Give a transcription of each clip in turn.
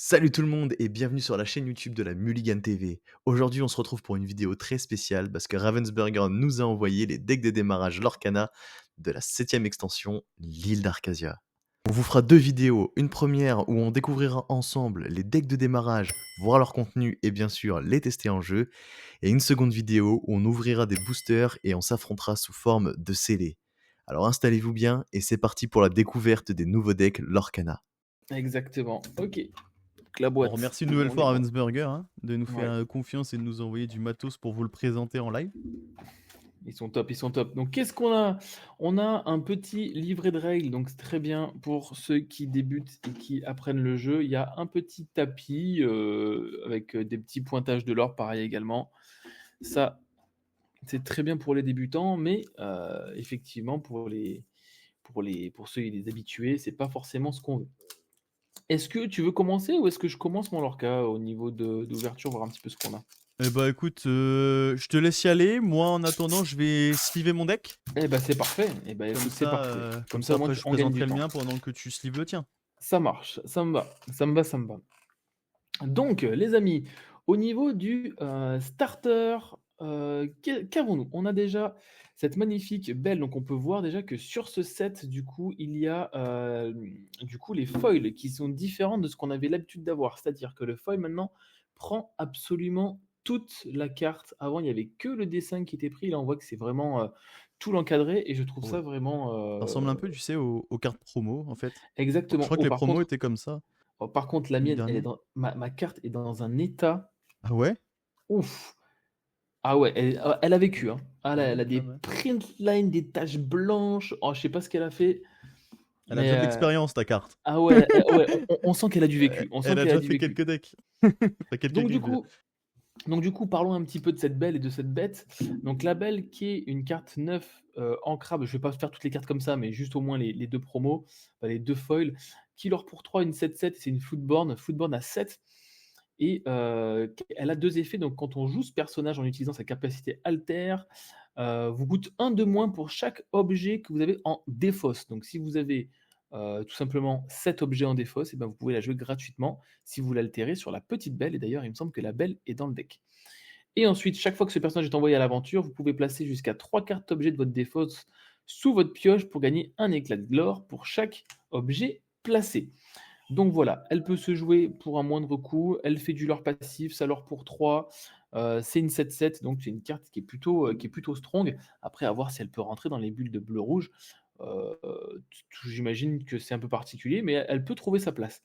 Salut tout le monde et bienvenue sur la chaîne YouTube de la Mulligan TV. Aujourd'hui, on se retrouve pour une vidéo très spéciale parce que Ravensburger nous a envoyé les decks de démarrage Lorcana de la 7ème extension, l'île d'Arcasia. On vous fera deux vidéos, une première où on découvrira ensemble les decks de démarrage, voir leur contenu et bien sûr les tester en jeu, et une seconde vidéo où on ouvrira des boosters et on s'affrontera sous forme de scellés. Alors installez-vous bien et c'est parti pour la découverte des nouveaux decks Lorcana. Exactement. OK. Donc la On boîte, remercie une nouvelle on fois est Ravensburger hein, de nous faire ouais, confiance et de nous envoyer du matos pour vous le présenter en live. ils sont top, ils sont top. Donc qu'est-ce qu'on a? On a un petit livret de règles, donc c'est très bien pour ceux qui débutent et qui apprennent le jeu. Il y a un petit tapis, avec, des petits pointages de l'or, pareil également. Ça, c'est très bien pour les débutants, mais effectivement pour ceux les habitués, c'est pas forcément ce qu'on veut. Est-ce que tu veux commencer ou est-ce que je commence mon Lorca au niveau d'ouverture, voir un petit peu ce qu'on a? Eh bah écoute, je te laisse y aller. Moi en attendant, je vais sliver mon deck. Eh ben c'est parfait. Eh ben Comme écoute, c'est ça, parfait. comme Comme ça ça, au moins, après je on gagne présenterai du le temps. mien pendant que tu slives le tien. Ça marche, ça me va, ça me va, ça me va. Donc, les amis, au niveau du starter, qu'avons-nous? On a déjà cette magnifique belle, donc on peut voir déjà que sur ce set, du coup, il y a du coup les foils qui sont différentes de ce qu'on avait l'habitude d'avoir. C'est-à-dire que le foil maintenant prend absolument toute la carte. Avant, il n'y avait que le dessin qui était pris. Là, on voit que c'est vraiment tout l'encadré et je trouve Ouais. ça vraiment Ça ressemble un peu, tu sais, aux cartes promo en fait. Je exactement. crois que Oh, les promos étaient comme ça par contre, la l'année mienne, elle est dernière. dans ma carte est dans un état, Ah ouais? ouf! Ah ouais, elle a vécu, hein. Ah là, Ouais, elle a des ouais, ouais. print lines, des taches blanches. Oh, je sais pas ce qu'elle a fait, Elle a mais déjà de l'expérience ta carte. ah ouais, ouais, on sent qu'elle a du vécu. On sent Elle a qu'elle a déjà du fait vécu. quelques decks. Enfin quelques Donc du games déjà. coup donc du coup, parlons un petit peu de cette belle et de cette bête. Donc la belle qui est une carte 9 ancrable, je vais pas faire toutes les cartes comme ça, mais juste au moins les 2 promos, enfin les 2 foils, qui leur pour 3 une 7/7, c'est une Footborn à 7 et elle a 2 effets. Donc quand on joue ce personnage en utilisant sa capacité alter, vous coûte 1 de moins pour chaque objet que vous avez en défausse. Donc si vous avez, tout simplement 7 objets en défausse et ben, vous pouvez la jouer gratuitement si vous l'altérez sur la petite belle et d'ailleurs il me semble que la belle est dans le deck. Et ensuite, chaque fois que ce personnage est envoyé à l'aventure, vous pouvez placer jusqu'à 3 cartes objets de votre défausse sous votre pioche pour gagner un éclat de gloire pour chaque objet placé. Donc voilà, elle peut se jouer pour un moindre coût, elle fait du lore passif, ça lore pour 3, c'est une 7/7, donc c'est une carte qui est plutôt strong. Après à voir si elle peut rentrer dans les bulles de bleu-rouge, heu, j'imagine que c'est un peu particulier, mais elle peut trouver sa place.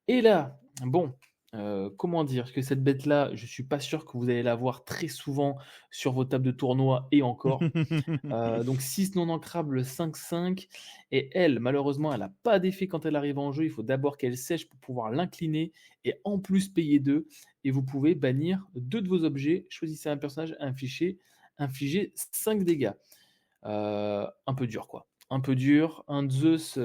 Et là, bon, comment dire? Que cette bête-là, je suis pas sûr que vous allez la voir très souvent sur vos tables de tournoi et encore. Donc 6 non ancrables, 5/5 et elle, malheureusement, elle a pas d'effet quand elle arrive en jeu. Il faut d'abord qu'elle sèche pour pouvoir l'incliner et en plus payer 2 et vous pouvez bannir 2 de vos objets. Choisissez un personnage, infligez 5 dégâts. Un peu dur, quoi. Un peu dur. Un Zeus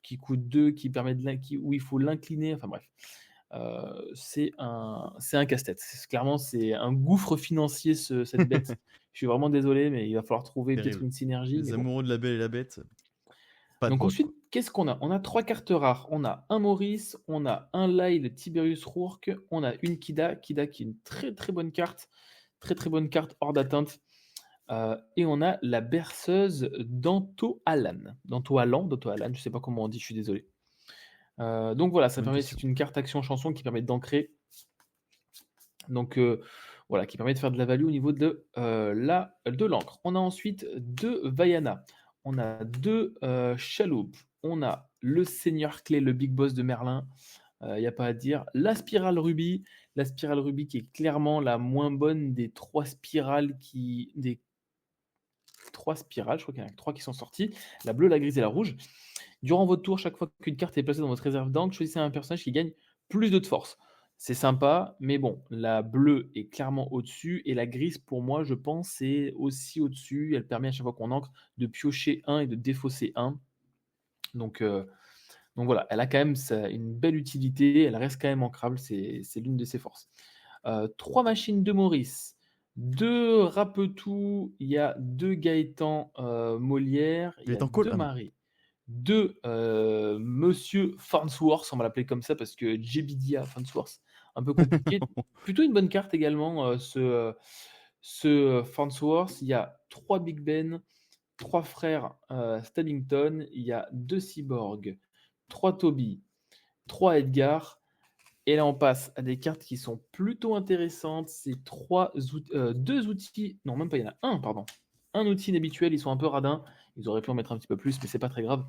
qui coûte 2 qui permet où il faut l'incliner, enfin bref. C'est un casse-tête. Clairement, c'est un gouffre financier cette bête. Je suis vraiment désolé, mais il va falloir trouver peut-être Terrible. une synergie, mais Les bon. amoureux de la Belle et la Bête, pas de Donc bol ensuite, quoi. qu'est-ce qu'on a? On a 3 cartes rares. On a un Maurice, on a un Lyle Tiberius Rourke, on a une Kida. Kida qui est une très, très bonne carte. Très, très bonne carte hors d'atteinte. Et on a la berceuse Danto Alan, je sais pas comment on dit, je suis désolé. Donc voilà, Bonne c'est question. une carte action chanson qui permet d'ancrer. Donc voilà, qui permet de faire de la value au niveau de l'encre. On a ensuite 2 Vaiana, on a 2 Chaloupes, on a le Seigneur Clé, le big boss de Merlin, il y a pas à dire. La spirale rubis qui est clairement la moins bonne des 3 spirales des 3 spirales, je crois qu'il y en a que 3 qui sont sorties, la bleue, la grise et la rouge. Durant votre tour, chaque fois qu'une carte est placée dans votre réserve d'encre, choisissez un personnage qui gagne plus de force. C'est sympa, mais bon, la bleue est clairement au-dessus et la grise, pour moi, je pense, c'est aussi au-dessus. Elle permet à chaque fois qu'on ancre de piocher un et de défausser un. Donc, euh, donc voilà, elle a quand même une belle utilité, elle reste quand même ancrable, c'est l'une de ses forces. 3 machines de Maurice, 2 Rapetou, il y a 2 Gaëtan Molière, il Il y est a en call? 2 Ah non. Marie. de, Monsieur Farnsworth, on va l'appeler comme ça parce que Jebediah Farnsworth, un peu compliqué. Plutôt une bonne carte également, Farnsworth. Il y a 3 Big Ben, 3 frères, Stabbington, il y a 2 cyborgs, 3 Toby, 3 Edgar et là on passe à des cartes qui sont plutôt intéressantes. C'est 2 outils non même pas, il y en a un pardon. Un outil inhabituel, ils sont un peu radins. Ils auraient pu en mettre un petit peu plus, mais c'est pas très grave.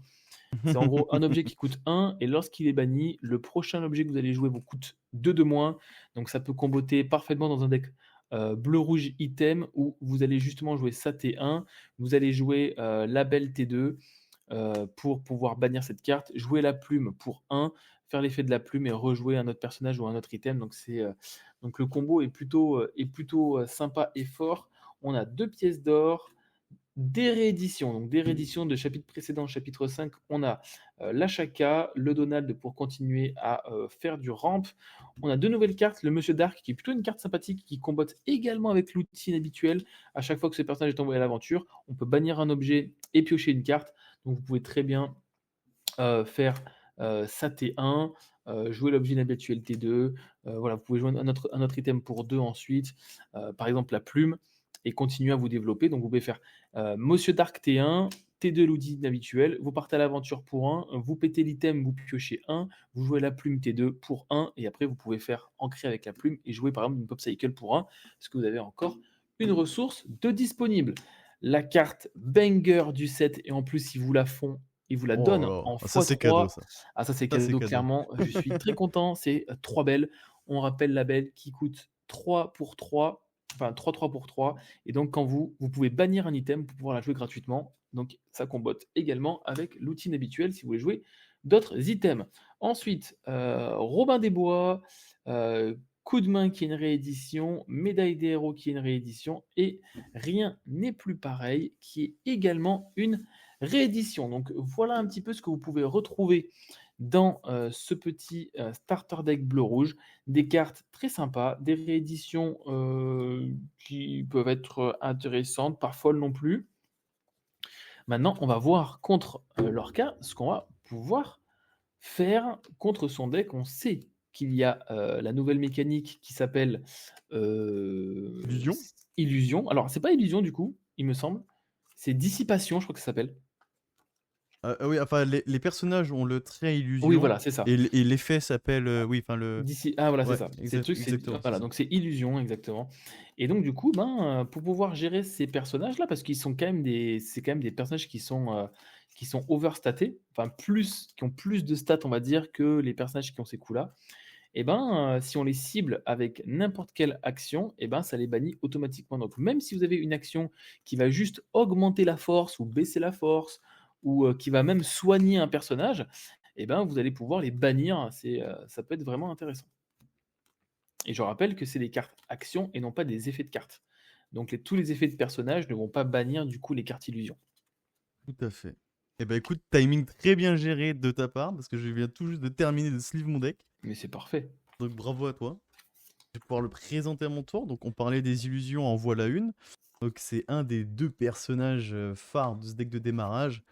C'est en gros un objet qui coûte 1 et lorsqu'il est banni, le prochain objet que vous allez jouer vous coûte 2 de moins. Donc ça peut comboter parfaitement dans un deck bleu-rouge item où vous allez justement jouer ça T1, vous allez jouer label T2 pour pouvoir bannir cette carte, jouer la plume pour 1, faire l'effet de la plume et rejouer un autre personnage ou un autre item. Donc le combo est plutôt sympa et fort. On a 2 pièces d'or, des rééditions, donc des rééditions de chapitres précédents, chapitre 5, on a l'Ashaka, le Donald pour continuer à faire du ramp. On a 2 nouvelles cartes, le Monsieur Dark qui est plutôt une carte sympathique qui combotte également avec l'outil inhabituel. À chaque fois que ce personnage est envoyé à l'aventure, on peut bannir un objet et piocher une carte. Donc vous pouvez très bien faire ça T1, jouer l'objet inhabituel T2. Voilà, vous pouvez jouer un autre item pour 2 ensuite, par exemple la plume, et continuer à vous développer. Donc vous pouvez faire Monsieur Dark T1, T2 l'outil inhabituel, vous partez à l'aventure pour 1, vous pétez l'item, vous piochez 1, vous jouez la plume T2 pour 1, et après vous pouvez faire ancrer avec la plume et jouer par exemple une Pop Cycle pour 1, parce que vous avez encore une ressource de disponible. La carte banger du set, et en plus ils vous la font, ils vous la Oh là donnent là, en ah ça c'est cadeau x3. ça. Ah ça c'est Ça cadeau, c'est donc cadeau. clairement, je suis très content, c'est 3 belles. On rappelle la belle qui coûte 3 pour 3, enfin 3 pour 3, et donc quand vous pouvez bannir un item pour pouvoir la jouer gratuitement, donc ça combotte également avec l'outil inhabituel si vous voulez jouer d'autres items. Ensuite, Robin des Bois, Coup de main qui est une réédition, Médaille des héros qui est une réédition, et Rien n'est plus pareil qui est également une réédition. Donc voilà un petit peu ce que vous pouvez retrouver dans ce petit starter deck bleu-rouge. Des cartes très sympas, des rééditions qui peuvent être intéressantes, pas folles non plus. Maintenant, on va voir contre Lorca ce qu'on va pouvoir faire contre son deck. On sait qu'il y a la nouvelle mécanique qui s'appelle Illusion? Illusion. Alors, c'est pas Illusion du coup, il me semble. C'est Dissipation, je crois que ça s'appelle. Oui, enfin les personnages ont le trait Oui, illusion voilà, c'est ça. et l'effet s'appelle, oui, enfin le D'ici Ah voilà, c'est ouais, ça. C'est le truc, c'est exactement, c'est voilà, ça. donc c'est Illusion exactement, et donc du coup, ben, pour pouvoir gérer ces personnages-là, parce qu'ils sont quand même des personnages qui sont overstatés, enfin plus qui ont plus de stats, on va dire, que les personnages qui ont ces coups-là, et ben, si on les cible avec n'importe quelle action, et ben, ça les bannit automatiquement. Donc même si vous avez une action qui va juste augmenter la force ou baisser la force, ou qui va même soigner un personnage, et ben, vous allez pouvoir les bannir. Ça peut être vraiment intéressant. Et je rappelle que c'est des cartes actions et non pas des effets de cartes. Donc tous les effets de personnages ne vont pas bannir du coup les cartes illusions. Tout à fait. Et bah écoute, timing très bien géré de ta part parce que je viens tout juste de terminer de sleeve mon deck. Mais c'est parfait. Donc bravo à toi. Je vais pouvoir le présenter à mon tour. Donc on parlait des illusions, en voilà une. Donc c'est un des 2 personnages phares de ce deck de démarrage.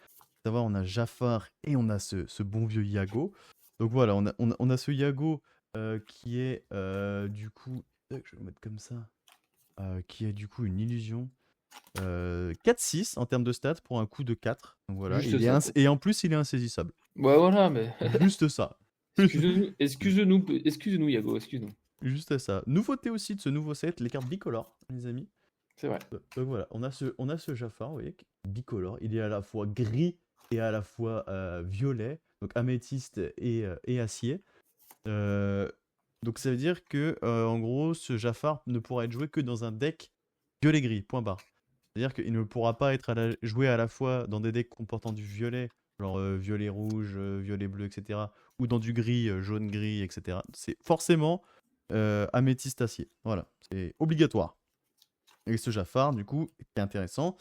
À savoir, on a Jafar et on a ce bon vieux Yago. Donc voilà, on a ce Yago qui est du coup, tac, je vais le mettre comme ça, qui est du coup une illusion. 4-6 en termes de stats pour un coup de 4. Donc voilà, Juste ça, quoi. et en plus il est insaisissable. Ouais, voilà, mais Juste ça. excuse-nous, Yago, excuse-nous. Juste ça. Nouveauté aussi de ce nouveau set, les cartes bicolores, les amis. C'est vrai. Donc voilà, on a ce Jafar, vous voyez, bicolore. Il est à la fois gris et à la fois violet, donc améthyste et acier. Euh, donc ça veut dire que en gros, ce Jafar ne pourra être joué que dans un deck violet-gris, point barre. C'est-à-dire qu'il ne pourra pas être joué à la fois dans des decks comportant du violet, genre violet-rouge, violet-bleu, etc., ou dans du gris, jaune-gris, etc. C'est forcément améthyste acier. Voilà, c'est obligatoire. Et ce Jafar, du coup, ce qui est intéressant,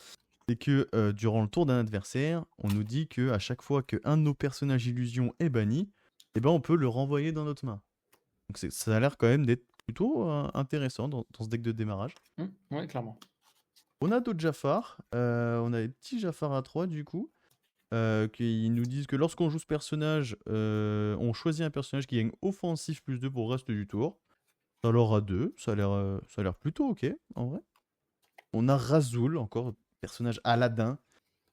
c'est que durant le tour d'un adversaire, on nous dit que à chaque fois qu'un de nos personnages illusion est banni, eh ben, on peut le renvoyer dans notre main. Donc ça a l'air quand même d'être plutôt intéressant dans ce deck de démarrage. Ouais, clairement. On a d'autres Jafar, on a des petits Jafar à 3 du coup. qui nous disent que lorsqu'on joue ce personnage, on choisit un personnage qui gagne offensif +2 pour le reste du tour. Ça leur a 2, ça a l'air plutôt OK, en vrai. On a Razul, encore personnage Aladdin.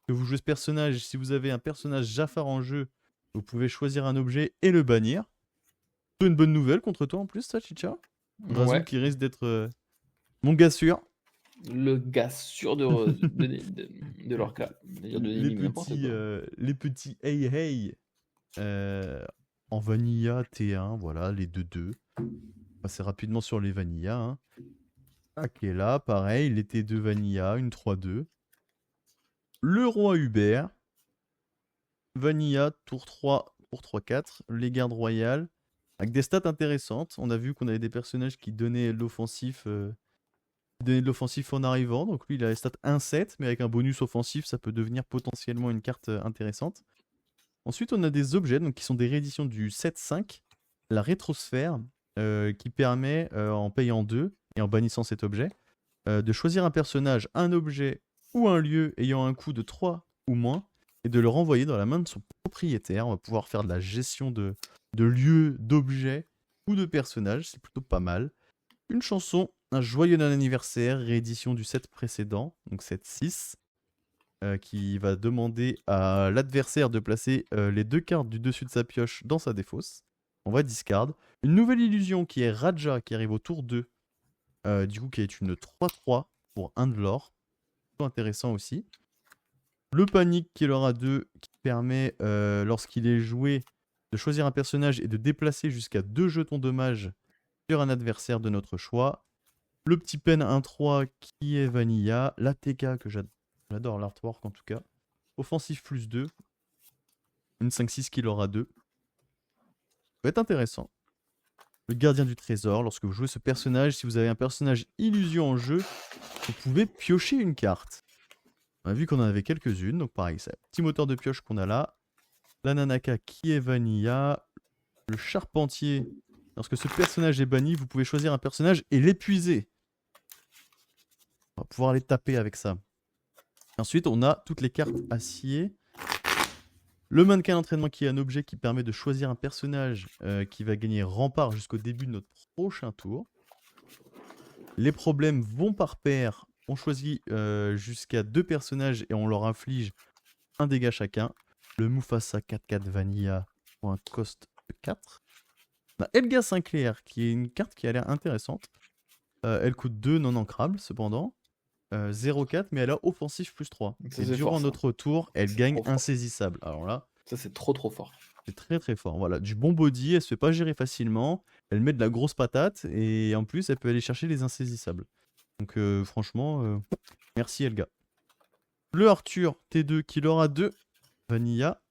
Que vous jouez ce personnage, si vous avez un personnage Jafar en jeu, vous pouvez choisir un objet et le bannir. C'est une bonne nouvelle contre toi en plus, ça, Chicha. Razul Ouais, qui risque d'être mon gars sûr. le gars sûr de Lorca. C'est-à-dire de Nemi, n'importe quoi. Les petits Hey Hey en Vanilla T1, voilà, les 2-2. Passer rapidement sur les Vanilla. Hein. Akela, pareil, les T2 Vanilla, une 3-2. Le roi Hubert. Vanilla, tour 3, tour 3-4. Les gardes royales. Avec des stats intéressantes. On a vu qu'on avait des personnages qui donnaient de l'offensif en arrivant. Donc lui, il a les stats 1-7, mais avec un bonus offensif, ça peut devenir potentiellement une carte intéressante. Ensuite, on a des objets donc, qui sont des rééditions du 7-5. La rétrosphère, qui permet, en payant 2 et en bannissant cet objet, de choisir un personnage, un objet ou un lieu ayant un coût de 3 ou moins, et de le renvoyer dans la main de son propriétaire. On va pouvoir faire de la gestion de lieux, d'objets ou de personnages, c'est plutôt pas mal. Une chanson, un joyeux anniversaire, réédition du set précédent, donc set 6, qui va demander à l'adversaire de placer les 2 cartes du dessus de sa pioche dans sa défausse. On va discard. Une nouvelle illusion qui est Raja, qui arrive au tour 2, du coup qui est une 3-3 pour 1 de l'or. Plutôt intéressant aussi. Le panique qui leur a 2, qui permet, lorsqu'il est joué, de choisir un personnage et de déplacer jusqu'à 2 jetons dommages sur un adversaire de notre choix. Le petit pen 1-3 qui est Vanilla. La TK que j'adore l'artwork en tout cas. Offensif +2. Une 5-6 qui leur a 2. Ça va être intéressant. Le gardien du trésor, lorsque vous jouez ce personnage, si vous avez un personnage illusion en jeu, vous pouvez piocher une carte. On a vu qu'on en avait quelques-unes, donc pareil, c'est un petit moteur de pioche qu'on a là. La Nanaka qui est Vanilla. Le charpentier, lorsque ce personnage est banni, vous pouvez choisir un personnage et l'épuiser. On va pouvoir les taper avec ça. Ensuite, on a toutes les cartes acier. Le mannequin d'entraînement qui est un objet qui permet de choisir un personnage qui va gagner rempart jusqu'au début de notre prochain tour. Les problèmes vont par paire. On choisit jusqu'à 2 personnages et on leur inflige un dégât chacun. Le Mufasa 4-4 Vanilla pour un cost de 4. On a Elga Sinclair qui est une carte qui a l'air intéressante. Elle coûte 2 non ancrables cependant. 0,4 mais elle a offensif +3. Ça, Et c'est durant fort, ça. notre tour, elle C'est gagne trop fort. insaisissable. Alors là, Ça, c'est trop fort. c'est très très fort. Voilà, du bon body, elle se fait pas gérer facilement. Elle met de la grosse patate et en plus, elle peut aller chercher les insaisissables. Donc franchement, merci Elga. Le Arthur T2 qui leur a 2 Vanilla.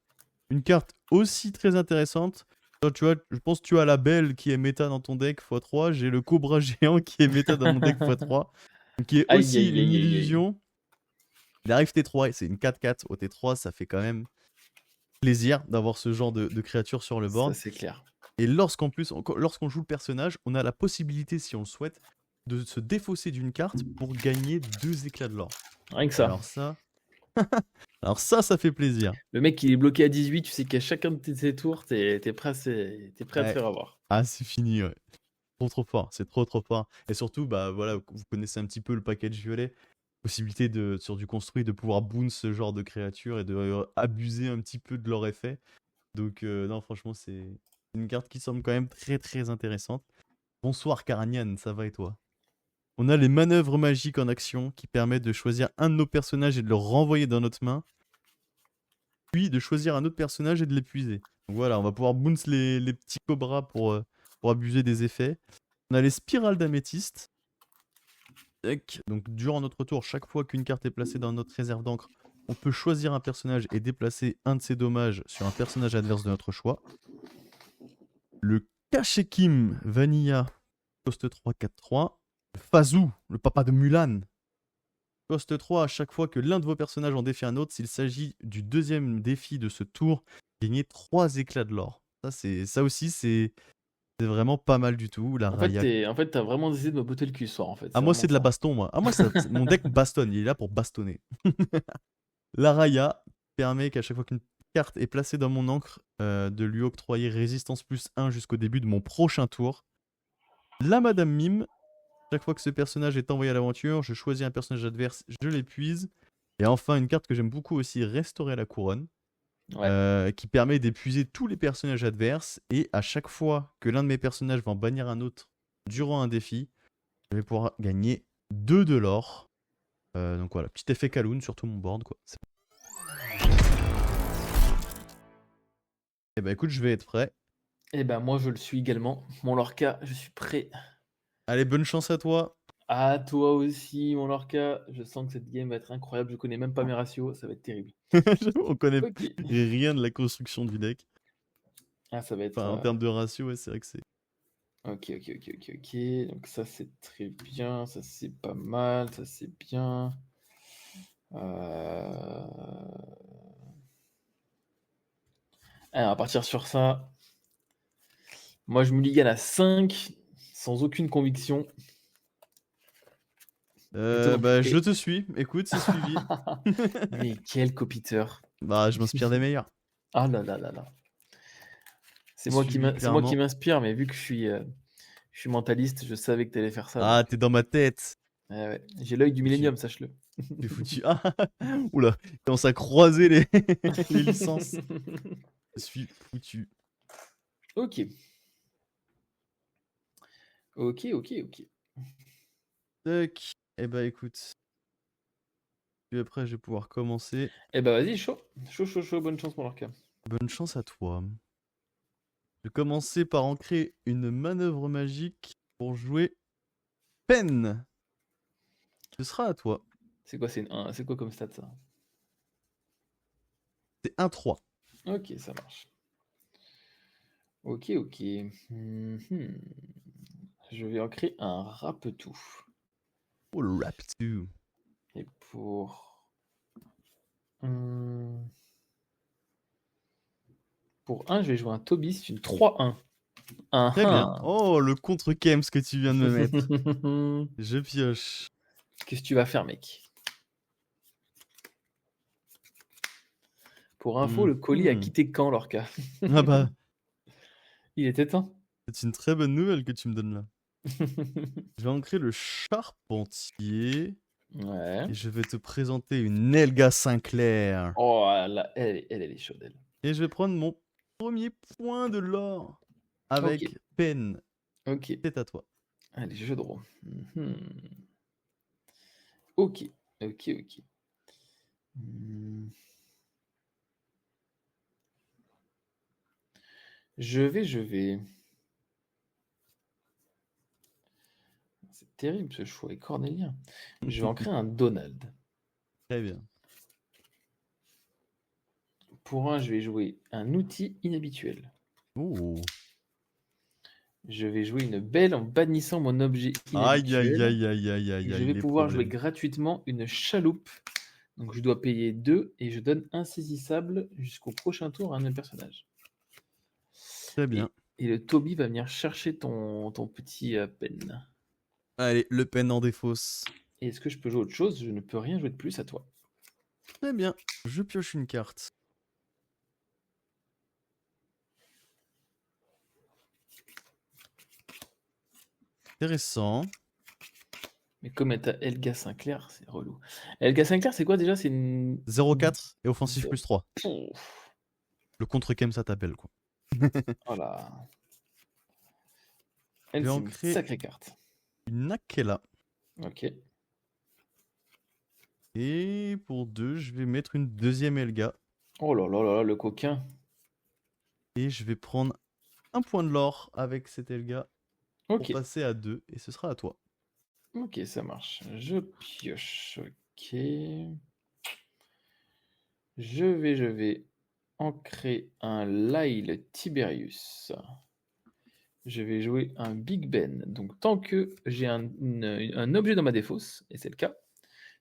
Une carte aussi très intéressante. Alors, tu vois, je pense que tu as la belle qui est méta dans ton deck x3. J'ai le Cobra géant qui est méta dans mon deck x3. Qui est Aïe, aussi aïe, une aïe, aïe, aïe. illusion. Il arrive T3 et c'est une 4-4 au T3. Ça fait quand même plaisir d'avoir ce genre de créature sur le Ça, board. c'est clair. Et lorsqu'on joue le personnage, on a la possibilité, si on le souhaite, de se défausser d'une carte pour gagner 2 éclats de l'or. Rien que ça. Alors ça fait plaisir. Le mec, il est bloqué à 18, tu sais qu'à chacun de tes tours, t'es prêt à te Ouais. faire avoir. Ah, c'est fini, ouais. Trop fort, c'est trop fort. Et surtout, bah voilà, vous connaissez un petit peu le package violet. Possibilité sur du construit de pouvoir boon ce genre de créature et de abuser un petit peu de leur effet. Donc non, franchement, c'est une carte qui semble quand même très intéressante. Bonsoir Karanian, ça va et toi? On a les manœuvres magiques en action qui permettent de choisir un de nos personnages et de le renvoyer dans notre main. Puis de choisir un autre personnage et de l'épuiser. Donc voilà, on va pouvoir bounce les petits cobras pour abuser des effets. On a les spirales d'améthyste. Donc durant notre tour, chaque fois qu'une carte est placée dans notre réserve d'encre, on peut choisir un personnage et déplacer un de ses dommages sur un personnage adverse de notre choix. Le Kashekim Vanilla, coste 3-4-3. Fazou, le papa de Mulan. Coste 3 à chaque fois que l'un de vos personnages en défie un autre. S'il s'agit du deuxième défi de ce tour, gagnez 3 éclats de l'or. Ça aussi, c'est vraiment pas mal du tout. La Raya. En fait, t'as vraiment décidé de me botter le cul ce soir, en fait. Ah, moi, c'est de la vraiment ça. baston, moi. Ah, moi, mon deck bastonne. Il est là pour bastonner. La Raya, permet qu'à chaque fois qu'une carte est placée dans mon encre, de lui octroyer résistance plus 1 jusqu'au début de mon prochain tour. La Madame Mime, chaque fois que ce personnage est envoyé à l'aventure, je choisis un personnage adverse, je l'épuise. Et enfin, une carte que j'aime beaucoup aussi, Restaurer la couronne, Ouais. qui permet d'épuiser tous les personnages adverses. Et à chaque fois que l'un de mes personnages va en bannir un autre durant un défi, je vais pouvoir gagner 2 de l'or. Donc voilà, petit effet Kaloun sur tout mon board, quoi. Et bah écoute, je vais être prêt. Et ben moi je le suis également. Mon Lorca, je suis prêt. Allez, bonne chance à toi. À toi aussi, mon Lorca. Je sens que cette game va être incroyable. Je connais même pas mes ratios, ça va être terrible. On connaît Ok. rien de la construction du deck. Ah, ça va être. Enfin, en termes de ratio, ouais, c'est vrai que c'est. Ok. Donc ça c'est très bien, ça c'est pas mal, ça c'est bien. Alors, on va partir sur ça. Moi je mulligan à 5, sans aucune conviction. Et toi non plus. Bah, je te suis. Écoute, c'est suivi. Mais quel copiteur. Bah, je m'inspire des meilleurs. Ah là là là là. C'est C'est moi suivi, c'est moi qui clairement. m'inspire, mais vu que je suis mentaliste, je savais que tu allais faire ça. Ah, Donc, t'es dans ma tête. ouais. J'ai l'œil du Foutu. millénium, sache-le. T'es foutu. Ah, oula, il commence à croiser les, les licences. Je suis foutu. Ok. Tac. Eh bah, écoute. Puis après, je vais pouvoir commencer. Eh bah vas-y, chaud. Chaud. Bonne chance, mon Lorca. Bonne chance à toi. Je vais commencer par ancrer une manœuvre magique pour jouer peine. Ce sera à toi. C'est quoi, c'est quoi comme stat, ça? C'est 1-3. Ok, ça marche. Ok. Mhm. Je vais en créer un rapetou. Oh, le rap too. Et hum, pour 1, je vais jouer un Toby, c'est une 3-1. Très bien. Ah Oh, le contre-Kems que tu viens de me mettre. ah. Je pioche. Qu'est-ce que tu vas faire, mec? Pour info, le colis a Mhm. quitté quand, Lorca? Ah bah, Il était temps. c'est une très bonne nouvelle que tu me donnes là. Je vais ancrer le charpentier Ouais. et je vais te présenter une Elga Sinclair. Oh là, elle est chaude, elle. Et je vais prendre mon premier point de l'or avec Ok. peine. Ok. C'est à toi. Allez, jeu de rôle. Ok. Hmm. Je vais. C'est terrible ce choix, et cornélien. Je vais en créer un Donald. Très bien. Pour 1, je vais jouer un outil inhabituel. Oh. Je vais jouer une belle en bannissant mon objet Aïe, inhabituel. aïe, Et je vais les pouvoir jouer problèmes. gratuitement une chaloupe. Donc je dois payer 2 et je donne insaisissable jusqu'au prochain tour à un personnage. Très bien. Et le Toby va venir chercher ton petit pen. Allez, le peine en défausse. Et est-ce que je peux jouer autre chose? Je ne peux rien jouer de plus à toi. Très bien. Je pioche une carte. Intéressant. Mais comme elle a Elga Sinclair, c'est relou. Elga Sinclair, c'est quoi déjà? C'est une. 0-4 et offensif Zéro. plus 3. Pouf. Le contre-kem, ça t'appelle quoi. Voilà. Je Elle, vais c'est en une créer sacrée carte. une Akela. Ok. Et pour 2, je vais mettre une deuxième Elga. Oh là là là là, le coquin. Et je vais prendre un point de l'or avec cette Elga pour Ok. passer à 2. Et ce sera à toi. Ok, ça marche. Je pioche. Ok. Je vais ancrer un Lyle Tiberius. Je vais jouer un Big Ben. Donc, tant que j'ai un objet dans ma défausse, et c'est le cas,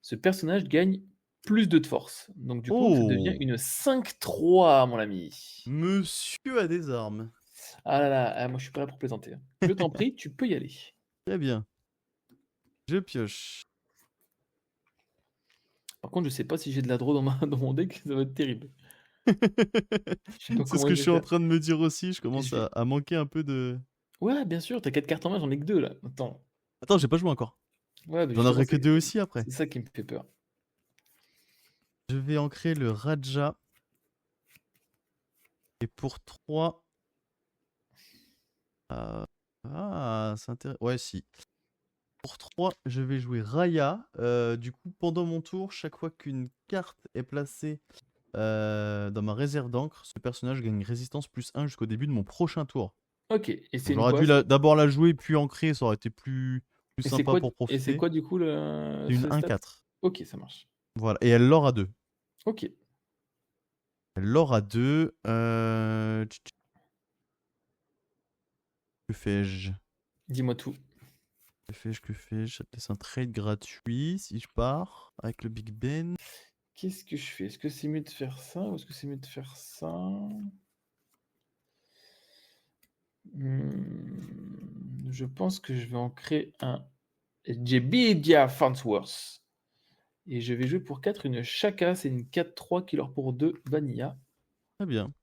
ce personnage gagne plus 2 de force. Donc, du coup, ça devient Oh, une 5-3, mon ami. Monsieur a des armes. Ah là là, moi je suis pas là pour plaisanter. Je t'en prie, tu peux y aller. Très bien. Je pioche. Par contre, je sais pas si j'ai de la draw dans dans mon deck, ça va être terrible. Je sais pas C'est ce comment que je je vais suis en faire. train de me dire aussi, je Je commence vais à manquer un peu de... Ouais, bien sûr, tu 4 cartes en main, j'en ai que 2 là. Attends. Attends, j'ai pas joué encore. Ouais, bah, J'en justement, aurai que c'est 2 aussi après. c'est ça qui me fait peur. Je vais ancrer le Raja. Et pour 3... c'est intéressant. Ouais, si. Pour 3, je vais jouer Raya. Du coup, pendant mon tour, chaque fois qu'une carte est placée dans ma réserve d'encre, ce personnage gagne résistance +1 jusqu'au début de mon prochain tour. OK, et Donc c'est une j'aurais quoi? dû d'abord la jouer puis ancrer, ça aurait été plus Et c'est sympa quoi pour et c'est profiter. quoi du coup le C'est une ce stat? 1/4. OK, ça marche. Voilà, et elle l'aura 2. OK. Elle l'aura 2. Que fais-je? Dis-moi tout. Que fais-je? Ça te laisse un trade gratuit si je pars avec le Big Ben. Qu'est-ce que je fais? Est-ce que c'est mieux de faire ça ou est-ce que c'est mieux de faire ça? Je pense que je vais ancrer un Jebidia Farnsworth. Et je vais jouer pour 4 une Shaka, c'est une 4-3 qui leur pour 2 Vanilla. Très bien.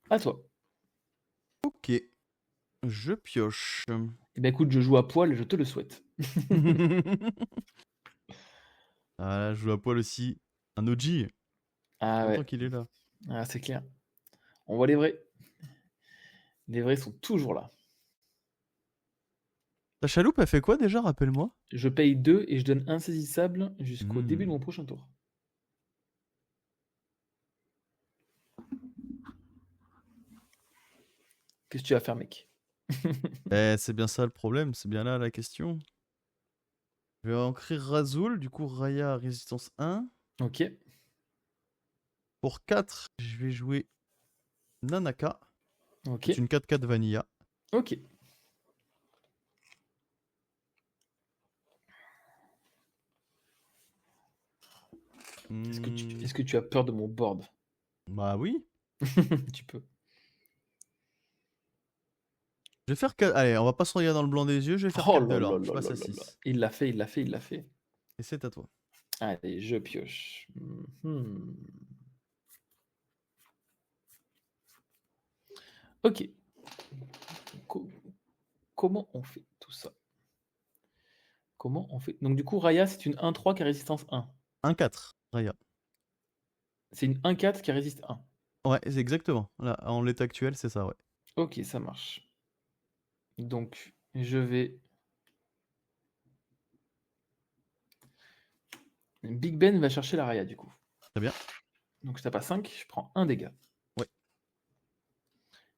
À toi. Ok. Je pioche. Eh ben écoute, je joue à poil, je te le souhaite. Ah là, je joue à poil aussi. Un OG. Ah Longtemps ouais, qu'il est là. ah, c'est clair. On voit les vrais. Les vrais sont toujours là. Ta chaloupe, elle fait quoi déjà, rappelle-moi? Je paye 2 et je donne insaisissable jusqu'au début de mon prochain tour. Qu'est-ce que tu vas faire, mec? C'est bien ça le problème, c'est bien là la question. Je vais ancrer Razul, du coup Raya résistance 1. Ok. Pour 4, je vais jouer Nanaka. Ok. C'est une 4/4 Vanilla. Ok. Est-ce que tu as peur de mon board? Bah oui. Tu peux. Je vais faire 4... Allez, on va pas se regarder dans le blanc des yeux, je vais faire Oh 4 de là là l'or. Je là passe là à là là. 6. Il l'a fait, il l'a fait, il l'a fait. Et c'est à toi. Allez, je pioche. Ok. Comment on fait tout ça? Comment on fait? Donc du coup, Raya, c'est une 1-3 qui a résistance 1. 1/4, Raya. C'est une 1-4 qui résiste 1. Ouais, c'est exactement. Là, en l'état actuel, c'est ça, ouais. Ok, ça marche. Donc, je vais... Big Ben va chercher la Raya, du coup. Très bien. Donc, je tape à 5, je prends 1 dégât. Ouais.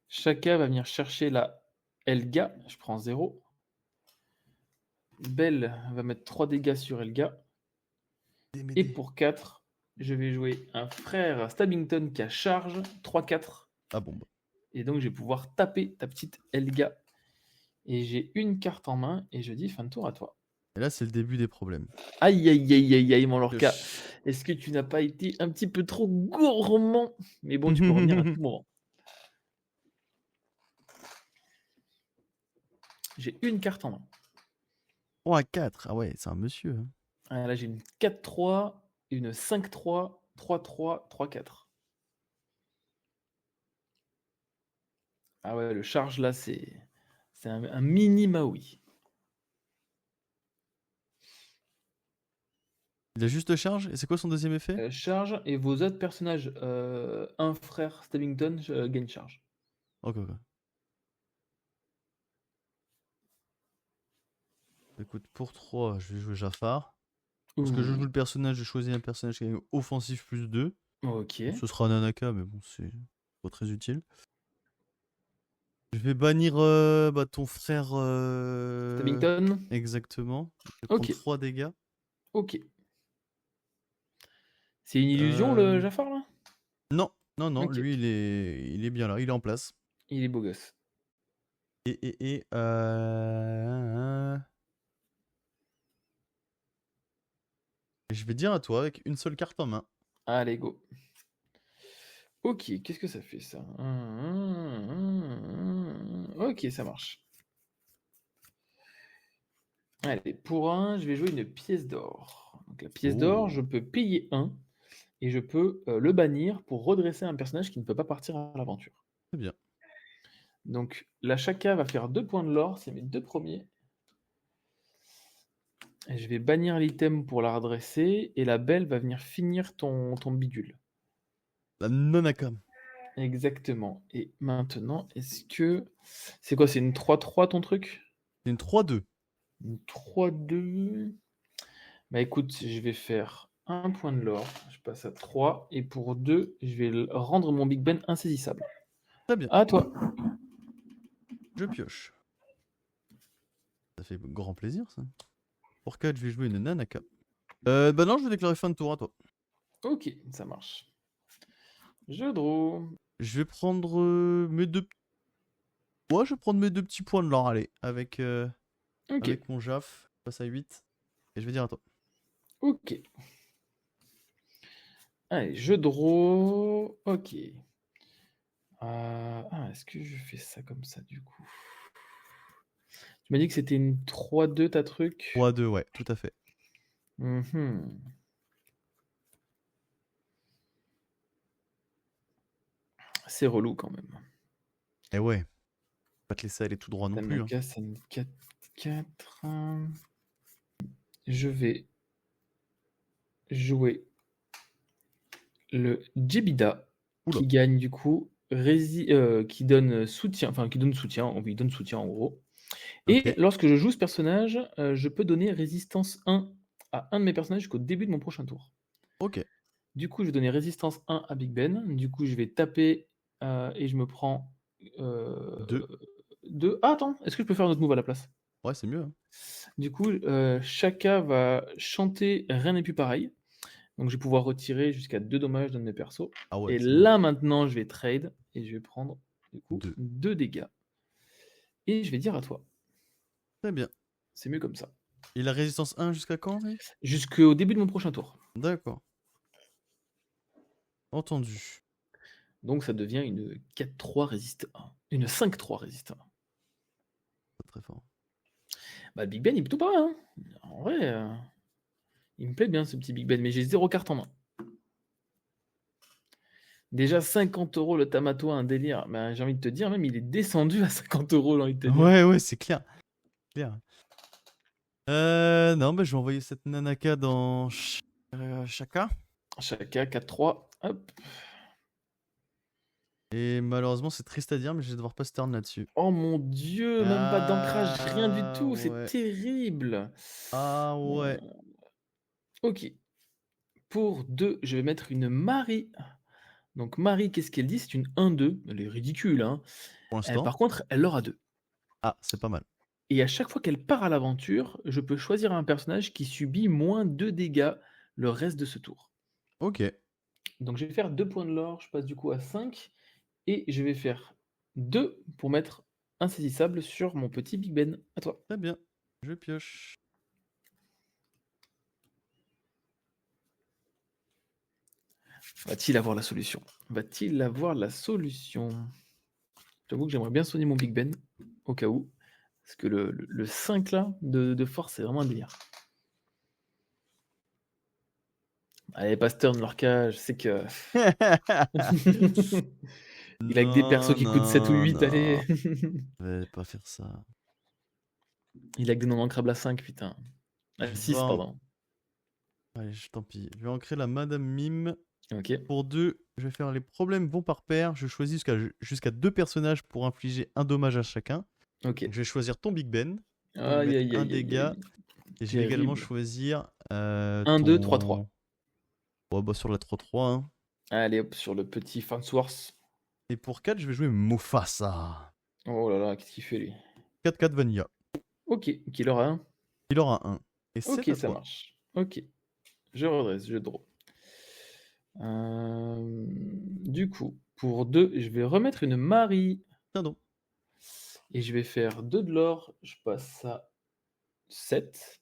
Shaka va venir chercher la Elga, je prends 0. Belle va mettre 3 dégâts sur Elga. Et pour 4, je vais jouer un frère Stabbington qui a charge, 3-4. Ah bon. Bah. Et donc, je vais pouvoir taper ta petite Elga. Et j'ai une carte en main, et je dis fin de tour à toi. Et là, c'est le début des problèmes. Aïe, aïe, aïe, aïe, aïe, mon Lorca. Est-ce que tu n'as pas été un petit peu trop gourmand? Mais bon, tu peux revenir à tout moment. J'ai une carte en main. 3/4. Ah ouais, c'est un monsieur. Hein. Ah, là, j'ai une 4-3, une 5-3, 3-3, 3-4. Ah ouais, le charge là, c'est un mini Maui. Il a juste charge. Et c'est quoi son deuxième effet? Charge, et vos autres personnages, un frère Stabbington gagne charge. Ok. Écoute, pour 3, je vais jouer Jafar. Parce que je joue le personnage, j'ai choisi un personnage qui est offensif +2. Ok. Bon, ce sera Nanaka, mais bon, c'est pas très utile. Je vais bannir ton frère. Stabbington. Exactement. Je vais prendre 3 dégâts. Ok. C'est une illusion le Jafar là? Non, Ok. lui il est bien là, il est en place. Il est beau gosse. Et je vais dire à toi avec une seule carte en main. Allez, go. Ok, qu'est-ce que ça fait ça? Ok, ça marche. Allez, pour un, je vais jouer une pièce d'or. Donc la pièce d'or, je Oh, peux payer un et je peux le bannir pour redresser un personnage qui ne peut pas partir à l'aventure. c'est bien. Donc la Shaka va faire 2 points de l'or, c'est mes 2 premiers. Et je vais bannir l'item pour la redresser et la belle va venir finir ton bidule. La Nonaka. Exactement. Et maintenant, est-ce que... C'est quoi, c'est une 3-3 ton truc? C'est une 3-2. Une 3-2. Bah écoute, je vais faire un point de l'or, je passe à 3, et pour 2, je vais rendre mon Big Ben insaisissable. Très bien, À toi. je pioche. Ça fait grand plaisir, ça. Pour 4, je vais jouer une Nanaka. Bah non, je vais déclarer fin de tour à toi. Ok, ça marche. Je draw. Je vais prendre mes deux... Ouais, je vais prendre mes 2 petits points de l'or, allez. Avec, Ok, avec mon Jaf. Je passe à 8. Et je vais dire à toi. ok. Allez, je draw. Ok. Est-ce que je fais ça comme ça du coup? Tu m'as dit que c'était une 3-2 ta truc? 3-2, ouais, tout à fait. Mhm. C'est relou quand même. Et ouais. Pas te laisser aller tout droit non plus. Hein. Tanaka, ça me 4-4. Je vais jouer le Jebida Oula. qui gagne du coup qui donne soutien, enfin qui donne soutien, il donne soutien en gros. Et Ok. lorsque je joue ce personnage, je peux donner résistance 1 à un de mes personnages jusqu'au début de mon prochain tour. Ok. Du coup, je vais donner résistance 1 à Big Ben. Du coup, je vais taper et je me prends 2. 2. Ah, attends, est-ce que je peux faire un autre move à la place? Ouais, c'est mieux. Hein. Du coup, Shaka va chanter Rien n'est plus pareil. Donc, je vais pouvoir retirer jusqu'à 2 dommages d'un de mes persos. Ah ouais, Et c'est bien. là, maintenant, je vais trade et je vais prendre du coup 2. 2 dégâts. Et je vais dire à toi. Très bien. C'est mieux comme ça. Et la résistance 1 jusqu'à quand, lui? Jusqu'au début de mon prochain tour. D'accord. Entendu. Donc, ça devient une 4-3 résiste 1. Une 5-3 résiste 1. Pas très fort. Bah, Big Ben, il est plutôt pas mal. Hein. En vrai, il me plaît bien ce petit Big Ben, mais j'ai 0 carte en main. Déjà 50 € le Tamato, un délire. Bah, j'ai envie de te dire, même il est descendu à 50 €, j'ai envie de te dire. Ouais, c'est clair. Clair. Non, bah je vais envoyer cette Nanaka dans Shaka. Shaka, 4-3. Hop. Et malheureusement, c'est triste à dire, mais je vais devoir pas se turn là-dessus. Oh mon dieu, même pas d'ancrage, rien du Ah tout, c'est ouais. terrible. Ah ouais. Ok. Pour 2, je vais mettre une Marie. Donc Marie, qu'est-ce qu'elle dit? C'est une 1-2. Elle est ridicule, hein. Pour l'instant. Par contre, elle l'aura 2. Ah, c'est pas mal. Et à chaque fois qu'elle part à l'aventure, je peux choisir un personnage qui subit moins 2 dégâts le reste de ce tour. Ok. Donc je vais faire 2 points de l'or, je passe du coup à 5. Et je vais faire 2 pour mettre insaisissable sur mon petit Big Ben. À toi. Très bien. Je pioche. Va-t-il avoir la solution? Va-t-il avoir la solution? J'avoue que j'aimerais bien soigner mon Big Ben, au cas où. Parce que le 5 là, de force, c'est vraiment un délire. Allez, Pasteur de Lorca, je sais que. Il a que des persos qui coûtent 7 ou 8, allez. Je vais pas faire ça. Il a que des non ancrables à 5, putain. Je À vais 6, pardon. Allez, tant pis. Je vais ancrer la Madame Mime. Ok. Pour 2, je vais faire les problèmes vont par paire. Je choisis jusqu'à 2 personnages pour infliger un dommage à chacun. Ok. Donc, je vais choisir ton Big Ben. Pour lui Aïe, mettre aïe, un aïe, aïe, dégât. aïe. Et je vais également Terrible. choisir 1, 2, 3, 3. Ouais, bah sur la 3-3. Hein. Allez, hop, sur le petit Farnsworth. Et pour 4, je vais jouer Mufasa. Oh là là, qu'est-ce qu'il fait lui? 4-4 Vanilla. Ok, qu'il aura un. Il aura 1. Et c'est Ok, à ça toi. marche. Ok. Je redresse, je draw. Du coup, pour 2, je vais remettre une Marie. Tiens donc. Et je vais faire 2 de l'or. Je passe à 7.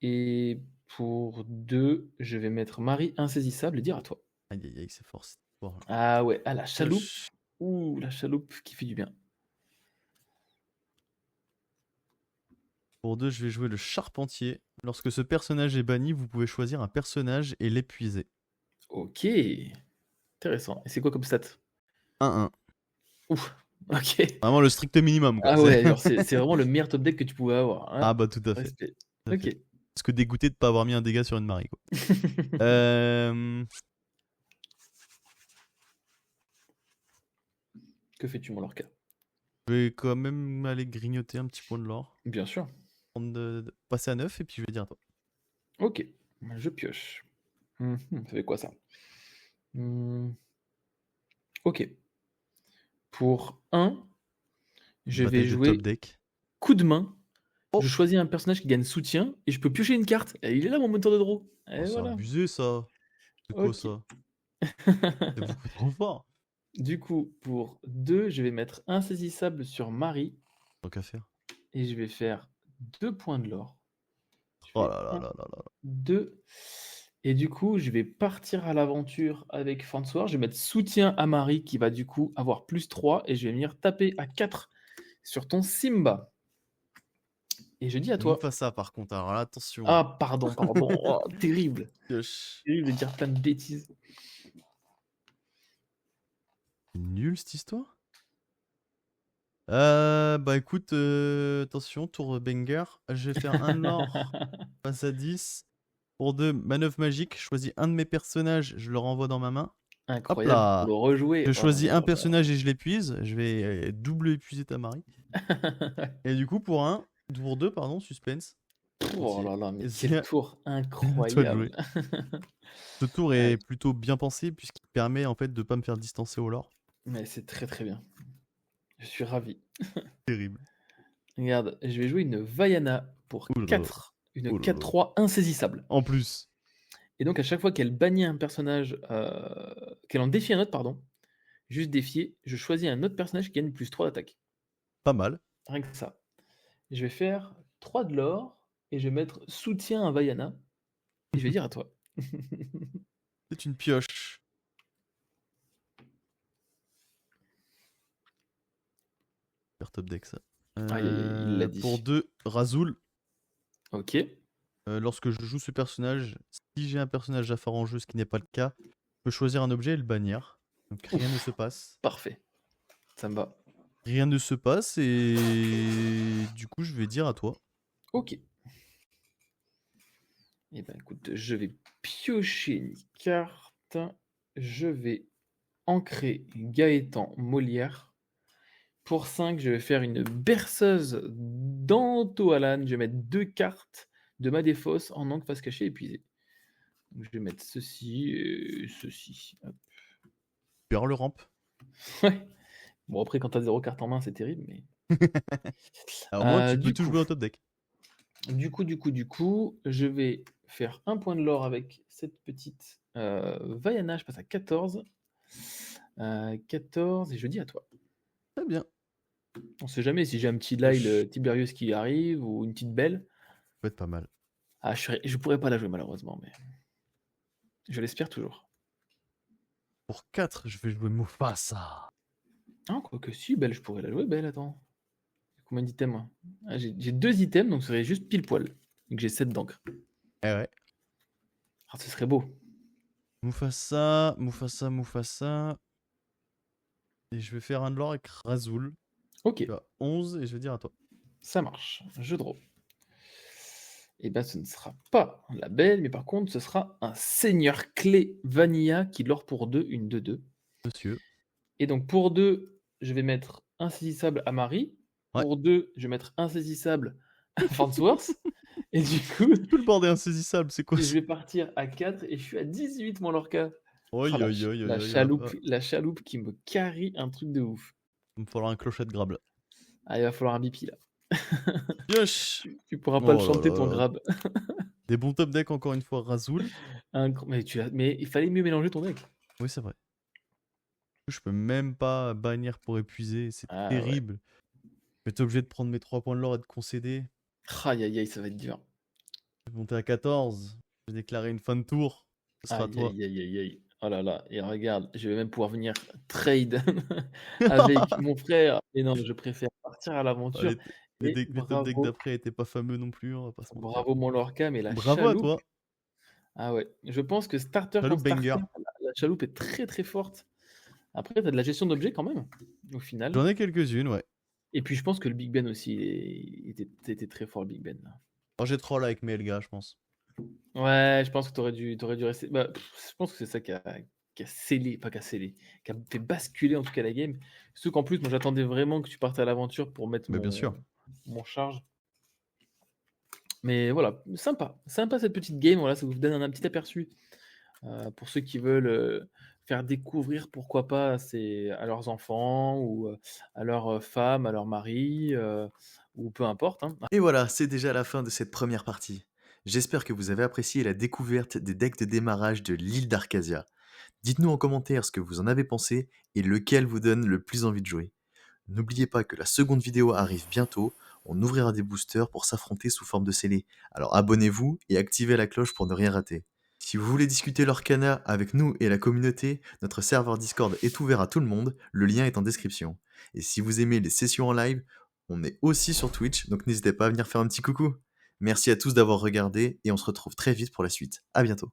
Et pour 2, je vais mettre Marie insaisissable et dire à toi. Aïe aïe aïe, c'est fort cette histoire. Ah ouais, ah la chaloupe. Ouh, la chaloupe qui fait du bien. Pour 2, je vais jouer le charpentier. Lorsque ce personnage est banni, vous pouvez choisir un personnage et l'épuiser. OK. Intéressant. Et c'est quoi comme stat? 1-1. Ouf, OK. Vraiment le strict minimum, quoi. Ah ouais, genre c'est vraiment le meilleur top deck que tu pouvais avoir, hein. Ah bah tout à fait. Respect. Tout à OK. fait. Parce que dégoûté de pas avoir mis un dégât sur une Marie, quoi. Euh, Que fais-tu, mon Lorca? Je vais quand même aller grignoter un petit point de l'or. Bien sûr. Passer à 9 et puis je vais dire à toi. OK. Je pioche. Ça fait quoi ça? OK. Pour 1, je vais Bataille de jouer top deck. coup de main. Oh. Je choisis un personnage qui gagne soutien et je peux piocher une carte. Et il est là mon moteur de draw. Et Oh, c'est voilà. abusé ça. C'est quoi OK. ça? C'est beaucoup trop fort. Du coup, pour 2, je vais mettre insaisissable sur Marie Tant qu'à faire. et je vais faire 2 points de l'or. Oh là là là là là. 2. Et du coup, je vais partir à l'aventure avec Fansoir. Je vais mettre soutien à Marie qui va du coup avoir +3 et je vais venir taper à 4 sur ton Simba. Et je dis à toi. Mufasa par contre, alors là, attention. Ah, pardon. Oh, terrible. Pioche. Terrible de dire plein de bêtises. C'est nul cette histoire. Bah écoute, attention, tour banger. Je vais faire un or, passe à 10. Pour 2, manœuvre magique. Je choisis un de mes personnages, je le renvoie dans ma main. Incroyable. Hop là. Pour le rejouer. Je Oh choisis là un là. personnage et je l'épuise. Je vais double épuiser ta Marie. Et du coup, pour 2, pardon, suspense. Oh là là, mais C'est quel tour à toi de incroyable. Ce tour est plutôt bien pensé puisqu'il permet en fait de pas me faire distancer au lore. Mais c'est très très bien. Je suis ravi. Terrible. Regarde, je vais jouer une Vaiana pour Ouh là là. 4. Une Oh là là. 4-3 insaisissable. En plus. Et donc à chaque fois qu'elle bannit un personnage, qu'elle en défie un autre, pardon, juste défier, je choisis un autre personnage qui gagne +3 d'attaque. Pas mal. Rien que ça. Je vais faire 3 de l'or et je vais mettre soutien à Vaiana. Et je vais dire à toi. C'est une pioche. Super top deck ça. Aïe, il l'a dit. Pour 2, Razul. Ok. Lorsque je joue ce personnage, si j'ai un personnage à faire en jeu, ce qui n'est pas le cas, je peux choisir un objet et le bannir. Donc rien ne se passe. Parfait. Ça me va. Rien ne se passe et du coup je vais dire à toi. Ok. Eh ben écoute, je vais piocher une carte. Je vais ancrer Gaëtan Molière. Pour 5, je vais faire une berceuse d'Antoalan. Je vais mettre 2 cartes de ma défausse en encre face cachée épuisée. Donc, je vais mettre ceci et ceci. Hop. Perle rampe. Ouais. Bon, après, quand t'as 0 carte en main, c'est terrible, mais. Alors moi tu peux du tout coup. jouer au top deck. Du coup, je vais faire un point de l'or avec cette petite Vaiana. Je passe à 14. 14, et je dis à toi. Très bien. On sait jamais si j'ai un petit Lyle Tiberius qui arrive ou une petite Belle. Ça peut être pas mal. Ah, je pourrais pas la jouer malheureusement, mais je l'espère toujours. Pour 4, je vais jouer Mufasa. Ah, quoique si, Belle, je pourrais la jouer, Belle, attends. Combien d'items moi j'ai 2 items, donc ce serait juste pile poil. Donc j'ai 7 d'encre. Eh ouais. Ah, ce serait beau. Mufasa. Et je vais faire un de l'or avec Razul. Ok, Tu as 11 et je vais dire à toi. ça marche. Je draw. Et ben ce ne sera pas la Belle, mais par contre, ce sera un Seigneur Clé Vanilla qui l'or pour 2, une 2-2. Monsieur. Et donc pour 2, je vais mettre insaisissable à Marie. Ouais. Pour 2, je vais mettre insaisissable à Farnsworth. Et du coup, Tout le bordel insaisissable, c'est quoi je ça? vais partir à 4 et je suis à 18, mon Lorca. Oi, Ah, oi, oi, oi, la oi, chaloupe qui me carry un truc de ouf. Il me falloir un clocher de grab là. Ah, il va falloir un bipi là. Pioche. Tu pourras pas le Oh là chanter là ton là. grab. Des bons top decks encore une fois, Razul. Mais il fallait mieux mélanger ton deck. Oui, c'est vrai. Je peux même pas bannir pour épuiser, c'est Ah, terrible. Je vais être obligé de prendre mes 3 points de l'or et de concéder. Aïe aïe aïe, ça va être dur. Je vais monter à 14. Je vais déclarer une fin de tour. Ce sera à Aïe toi. aïe aïe aïe aïe. Oh là là, et regarde, je vais même pouvoir venir trade avec mon frère. Et non, je préfère partir à l'aventure Allez, Et Les top decks bravo, d'après étaient pas fameux non plus, on va pas se mentir. bravo mon Lorca, mais la Bravo à chaloupe, toi, ah ouais, je pense que starter comme Chaloupe starter, banger. la chaloupe est très, très forte. Après, tu as de la gestion d'objets quand même, au final. J'en ai quelques-unes, ouais. Et puis je pense que le Big Ben aussi, était très fort le Big Ben, là. Oh, j'ai troll avec mes Elga, je pense. Ouais, je pense que tu aurais dû rester. Bah, je pense que c'est ça qui a scellé, pas qui a scellé, qui a fait basculer en tout cas la game. Surtout qu'en plus, moi j'attendais vraiment que tu partes à l'aventure pour mettre Mais bien sûr. mon charge. Mais voilà, sympa, sympa cette petite game. Voilà, ça vous donne un petit aperçu pour ceux qui veulent faire découvrir, pourquoi pas, à leurs enfants ou à leurs femmes, à leurs maris, ou peu importe, hein. Et voilà, c'est déjà la fin de cette première partie. J'espère que vous avez apprécié la découverte des decks de démarrage de l'île d'Arcasia. Dites-nous en commentaire ce que vous en avez pensé et lequel vous donne le plus envie de jouer. N'oubliez pas que la seconde vidéo arrive bientôt, on ouvrira des boosters pour s'affronter sous forme de scellés. Alors abonnez-vous et activez la cloche pour ne rien rater. Si vous voulez discuter l'Orcana avec nous et la communauté, notre serveur Discord est ouvert à tout le monde, le lien est en description. Et si vous aimez les sessions en live, on est aussi sur Twitch, donc n'hésitez pas à venir faire un petit coucou. Merci à tous d'avoir regardé et on se retrouve très vite pour la suite. À bientôt.